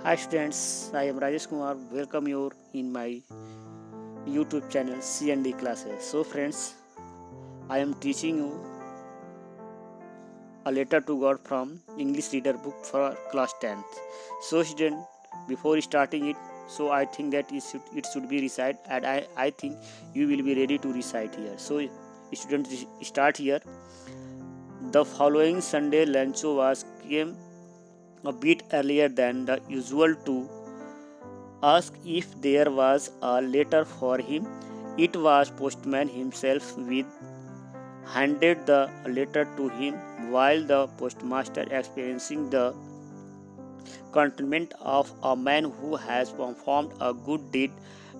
Hi students, I am Rajesh Kumar. Welcome you in my YouTube channel C&D classes. So friends, I am teaching you a letter to God from English reader book for class 10th. So student, before starting it, so I think that it should be recite and I think you will be ready to recite here. So students start here. The following Sunday Lancho was came a bit earlier than the usual to asked if there was a letter for him. It was postman himself with handed the letter to him while the postmaster experiencing the contentment of a man who has performed a good deed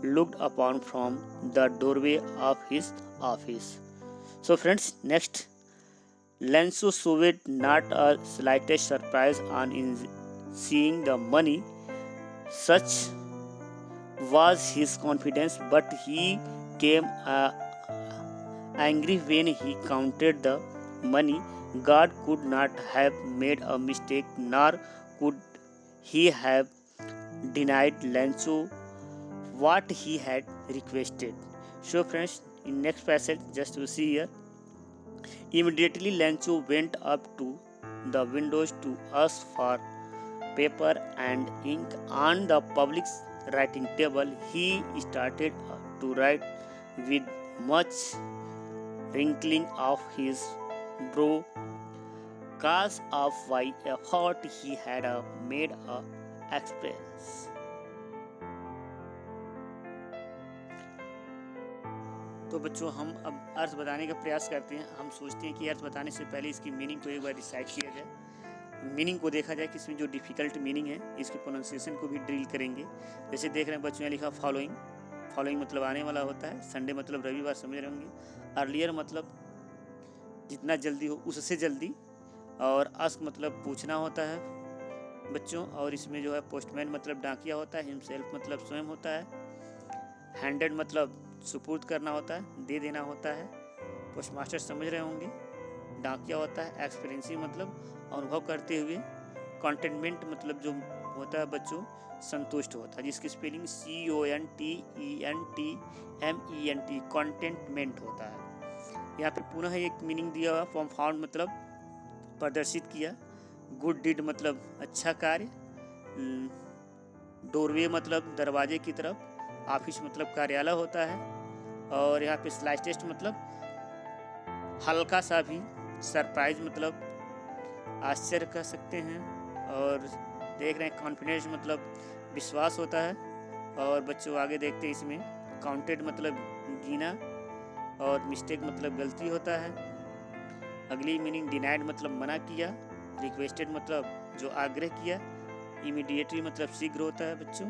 looked upon from the doorway of his office. So friends, next Lenso showed not a slightest surprise on in seeing the money. Such was his confidence, but he came angry when he counted the money. God could not have made a mistake, nor could he have denied Lancho what he had requested. So, friends, in next passage, just to see here, immediately Lancho went up to the windows to ask for paper and ink on the public writing table. He started to write with much wrinkling of his brow, cause of why effort he had made a expense. तो बच्चों हम अब अर्थ बताने का प्रयास करते हैं। हम सोचते हैं कि अर्थ बताने से पहले इसकी मीनिंग को एक बार रिसाइट किया जाए, मीनिंग को देखा जाए कि इसमें जो डिफ़िकल्ट मीनिंग है इसके प्रोनाउंसिएशन को भी ड्रिल करेंगे। जैसे देख रहे हैं बच्चों ने लिखा फॉलोइंग, फॉलोइंग मतलब आने वाला होता है, संडे मतलब रविवार, समझ रहे होंगे, अर्लियर मतलब जितना जल्दी हो उससे जल्दी, और आस्क मतलब पूछना होता है बच्चों, और इसमें जो है पोस्टमैन मतलब डाकिया होता है, हिमसेल्फ मतलब स्वयं होता है, हैंडेड मतलब सुपुर्द करना होता है, दे देना होता है, पोस्टमास्टर समझ रहे होंगे, डाकिया होता है, एक्सपीरियंसिंग मतलब अनुभव करते हुए, कॉन्टेनमेंट मतलब जो होता है बच्चों संतुष्ट होता है, जिसकी स्पेलिंग CONTENTMENT कॉन्टेंटमेंट होता है। यहाँ पे पुनः एक मीनिंग दिया हुआ, फॉर्म फाउंड मतलब प्रदर्शित किया, गुड डीड मतलब अच्छा कार्य, डोरवे मतलब दरवाजे की तरफ, ऑफिस मतलब कार्यालय होता है, और यहाँ पे स्लाइटेस्ट मतलब हल्का सा भी, सरप्राइज मतलब आश्चर्य कह सकते हैं, और देख रहे हैं कॉन्फिडेंस मतलब विश्वास होता है, और बच्चों आगे देखते हैं इसमें काउंटेड मतलब गिना, और मिस्टेक मतलब गलती होता है। अगली मीनिंग डिनाइड मतलब मना किया, रिक्वेस्टेड मतलब जो आग्रह किया, इमीडिएटली मतलब शीघ्र होता है बच्चों।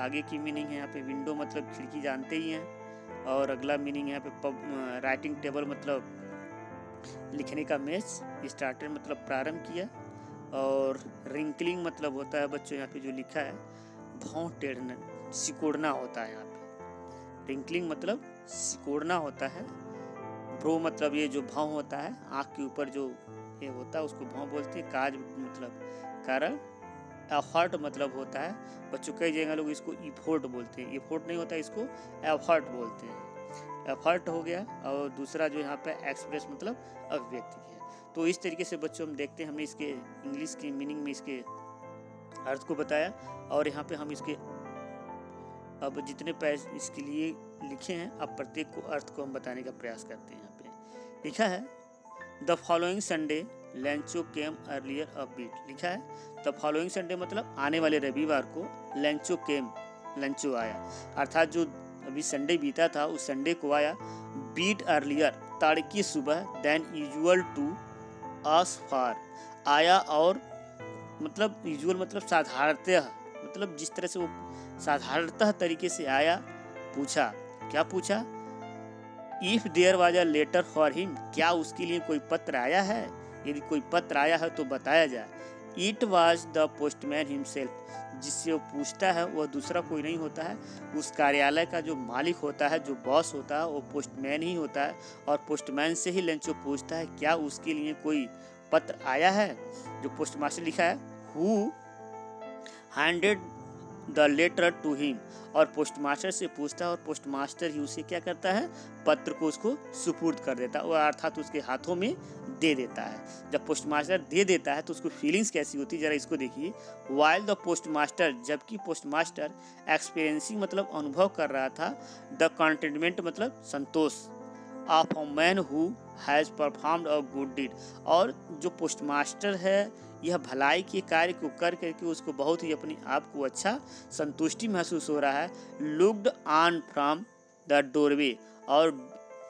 आगे की मीनिंग है यहाँ पे विंडो मतलब खिड़की, जानते ही हैं, और अगला मीनिंग यहाँ पे राइटिंग टेबल मतलब लिखने का मेज, स्टार्टर मतलब प्रारंभ किया, और रिंकलिंग मतलब होता है बच्चों यहाँ पे जो लिखा है भाव टेढ़ना, सिकोड़ना होता है। यहाँ पे रिंकलिंग मतलब सिकोड़ना होता है, ब्रो मतलब ये जो भाव होता है आँख के ऊपर जो ये होता है उसको भाव बोलते हैं, काज मतलब कारण, एफर्ट मतलब होता है बच्चों, कई जगह लोग इसको इफोर्ट बोलते हैं, इफोर्ट नहीं होता, इसको एफर्ट बोलते हैं, एफर्ट हो गया। और दूसरा जो यहाँ पे एक्सप्रेस मतलब अभिव्यक्ति है। तो इस तरीके से बच्चों हम देखते हैं, हमने इसके इंग्लिश की मीनिंग में इसके अर्थ को बताया, और यहाँ पे हम इसके अब जितने पैज इसके लिए लिखे हैं, अब प्रत्येक को अर्थ को हम बताने का प्रयास करते हैं। यहाँ पे लिखा है the following Sunday Lencho came earlier a bit, लिखा है द फॉलोइंग संडे मतलब आने वाले रविवार को लैंचो केम, लंचो आया, अर्थात जो अभी संडे बीता था उस संडे को आया, बीट अर्लियर तड़की सुबह, than usual to ask for आया, और मतलब यूजुअल मतलब साधारणतः, मतलब जिस तरह से वो साधारणतः तरीके से आया, पूछा, क्या पूछा, if there was a letter for him, क्या उसके लिए कोई पत्र आया है, यदि कोई पत्र आया है तो बताया जाए। It was the postman himself, जिससे वो पूछता है वह दूसरा कोई नहीं होता है, उस कार्यालय का जो मालिक होता है, जो बॉस होता है वो पोस्टमैन ही होता है, और पोस्टमैन से ही लंचो पूछता है क्या उसके लिए कोई पत्र आया है। जो पोस्टमास्टर लिखा है who handed the letter to him, और पोस्टमास्टर से पूछता है और पोस्टमास्टर ही उसे क्या करता है, पत्र को उसको सुपुर्द कर देता है, अर्थात उसके हाथों में दे देता है। जब पोस्टमास्टर दे देता है तो उसको फीलिंग्स कैसी होती है, जरा इसको देखिए। वाइल द पोस्टमास्टर, जबकि पोस्टमास्टर एक्सपीरियंसिंग मतलब अनुभव कर रहा था, द कंटेनमेंट मतलब संतोष, of a man who has performed a good deed, और जो पोस्टमास्टर है यह भलाई के कार्य को कर करके उसको बहुत ही अपने आप को अच्छा संतुष्टि महसूस हो रहा है। Looked on from the doorway, और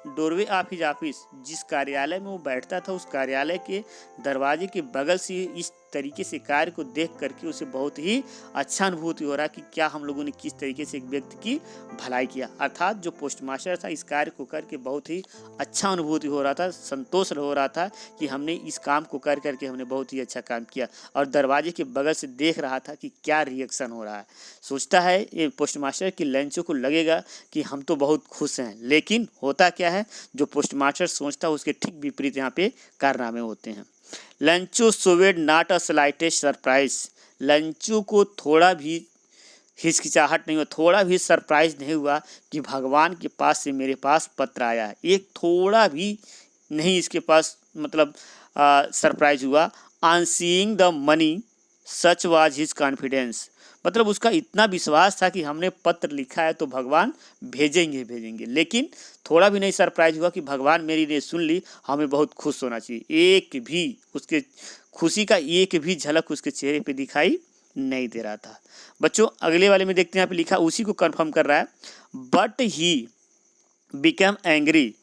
डोरवे ऑफ हिज ऑफिस, जिस कार्यालय में वो बैठता था उस कार्यालय के दरवाजे के बगल से इस तरीके से कार्य को देख करके उसे बहुत ही अच्छा अनुभूति हो रहा है कि क्या हम लोगों ने किस तरीके से एक व्यक्ति की भलाई किया। अर्थात जो पोस्टमास्टर था इस कार्य को करके बहुत ही अच्छा अनुभूति हो रहा था, संतोष हो रहा था कि हमने इस काम को कर करके हमने बहुत ही अच्छा काम किया, और दरवाजे के बगल से देख रहा था कि क्या रिएक्शन हो रहा है। सोचता है ये पोस्टमास्टर की लंचों को लगेगा कि हम तो बहुत खुश हैं, लेकिन होता क्या है, जो पोस्टमास्टर सोचता है उसके ठीक विपरीत यहाँ पे कारनामे होते हैं। Lencho showed not a slightest surprise, Lencho को थोड़ा भी हिचकिचाहट नहीं हुआ, थोड़ा भी सरप्राइज नहीं हुआ कि भगवान के पास से मेरे पास पत्र आया है, एक थोड़ा भी नहीं इसके पास मतलब सरप्राइज हुआ। On seeing the money such was his confidence, मतलब उसका इतना विश्वास था कि हमने पत्र लिखा है तो भगवान भेजेंगे, लेकिन थोड़ा भी नहीं सरप्राइज हुआ कि भगवान मेरी ने सुन ली, हमें बहुत खुश होना चाहिए। एक भी उसके खुशी का एक भी झलक उसके चेहरे पे दिखाई नहीं दे रहा था। बच्चों अगले वाले में देखते हैं, यहाँ पे लिखा उसी को कंफर्म कर रहा है। But he become angry,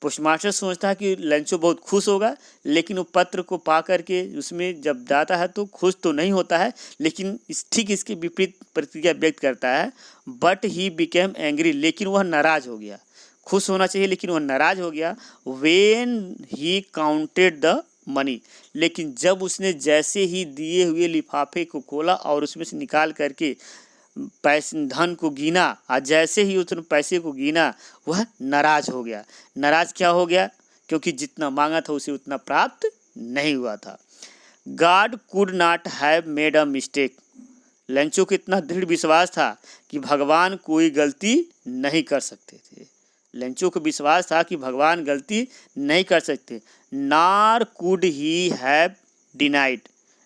postmaster सोचता है कि लंचो बहुत खुश होगा, लेकिन वो पत्र को पा करके उसमें जब जाता है तो खुश तो नहीं होता है, लेकिन ठीक इसके विपरीत प्रतिक्रिया व्यक्त करता है। बट ही बिकेम एंग्री, लेकिन वह नाराज हो गया। खुश होना चाहिए लेकिन वह नाराज हो गया। When he counted the money, लेकिन जब उसने जैसे ही दिए हुए लिफाफे को खोला और उसमें से निकाल करके पैसे धन को गिना, और जैसे ही उसने पैसे को गिना वह नाराज हो गया। नाराज क्या हो गया, क्योंकि जितना मांगा था उसे उतना प्राप्त नहीं हुआ था। God could not have made a mistake, लंचो को इतना दृढ़ विश्वास था कि भगवान कोई गलती नहीं कर सकते थे। लंचो को विश्वास था कि भगवान गलती नहीं कर सकते। Nor could he have denied,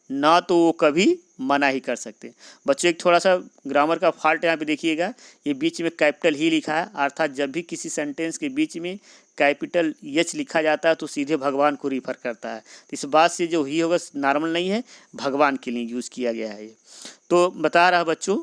ना तो वो कभी मना ही कर सकते। बच्चों एक थोड़ा सा ग्रामर का फॉल्ट यहाँ पे देखिएगा, ये बीच में कैपिटल ही लिखा है, अर्थात जब भी किसी सेंटेंस के बीच में कैपिटल एच लिखा जाता है तो सीधे भगवान को रिफर करता है। तो इस बात से जो ही होगा नॉर्मल नहीं है, भगवान के लिए यूज़ किया गया है। तो बता रहा बच्चों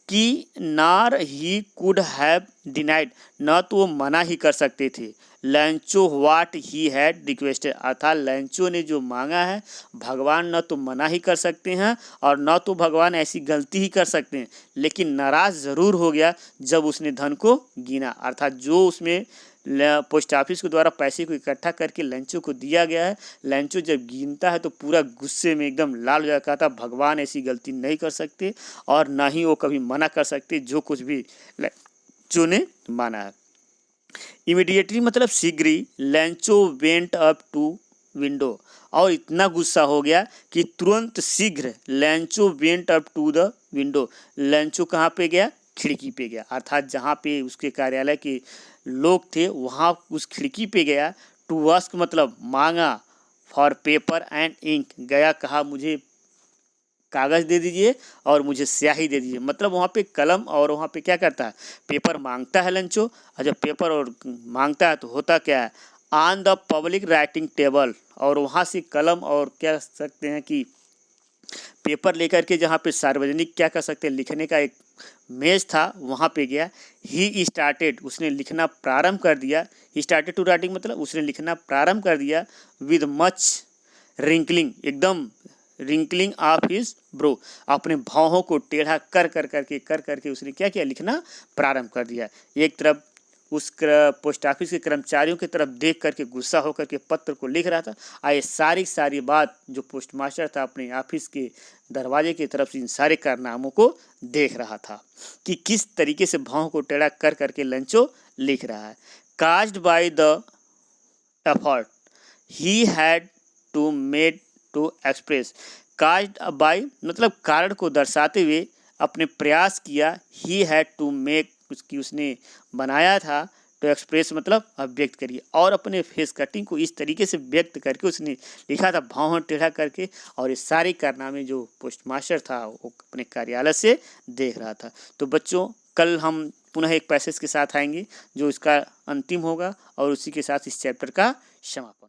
कि नार ही कुड हैव डिनाइड, न तो वो मना ही कर सकते थे। लंचो व्हाट ही हैड रिक्वेस्टेड, अर्थात लंचो ने जो मांगा है भगवान न तो मना ही कर सकते हैं और न तो भगवान ऐसी गलती ही कर सकते हैं, लेकिन नाराज ज़रूर हो गया जब उसने धन को गिना। अर्थात जो उसमें पोस्ट ऑफिस के द्वारा पैसे को इकट्ठा करके लंचो को दिया गया है, लंचो जब गिनता है तो पूरा गुस्से में एकदम लाल हो जाता था। भगवान ऐसी गलती नहीं कर सकते और ना ही वो कभी मना कर सकते जो कुछ भी लंचो ने माना है। इमीडिएटली मतलब शीघ्र ही Lencho went up to window, और इतना गुस्सा हो गया कि तुरंत शीघ्र Lencho went up to the window, Lencho कहाँ पे गया, खिड़की पे गया। अर्थात जहाँ पे उसके कार्यालय के लोग थे वहाँ उस खिड़की पे गया। टू आस्क मतलब मांगा, फॉर पेपर एंड इंक गया, कहा मुझे कागज़ दे दीजिए और मुझे स्याही दे दीजिए। मतलब वहाँ पे कलम और वहाँ पे क्या करता है, पेपर मांगता है लंचो, और जब पेपर और मांगता है तो होता क्या है, on the public writing table, और वहाँ से कलम और क्या सकते हैं कि पेपर लेकर के जहाँ पे सार्वजनिक क्या कर सकते हैं लिखने का एक मेज था वहाँ पे गया। ही स्टार्टेड उसने लिखना प्रारंभ कर दिया। ही स्टार्टेड टू राइटिंग मतलब उसने लिखना प्रारंभ कर दिया। विद मच रिंकलिंग एकदम रिंकलिंग ऑफ हिज ब्रो, अपने भावों को टेढ़ा कर करके उसने क्या किया, लिखना प्रारंभ कर दिया। एक तरफ उस पोस्ट ऑफिस के कर्मचारियों की तरफ देख करके गुस्सा होकर के पत्र को लिख रहा था, और ये सारी बात जो पोस्ट मास्टर था अपने ऑफिस के दरवाजे की तरफ से इन सारे कारनामों को देख रहा था कि किस तरीके से भावों को टेढ़ा कर करके लंचो लिख रहा है। Caused by the effort he had to made to express, caused by मतलब कारण को दर्शाते हुए अपने प्रयास किया। ही हैड टू मेक उसने बनाया था। टू एक्सप्रेस मतलब अभिव्यक्त करिए, और अपने फेस कटिंग को इस तरीके से व्यक्त करके उसने लिखा था, भाव टेढ़ा करके। और ये सारे कारनामे जो पोस्ट मास्टर था वो अपने कार्यालय से देख रहा था। तो बच्चों कल हम पुनः एक पैसेज के साथ आएंगे जो इसका अंतिम होगा और उसी के साथ इस चैप्टर का समापन।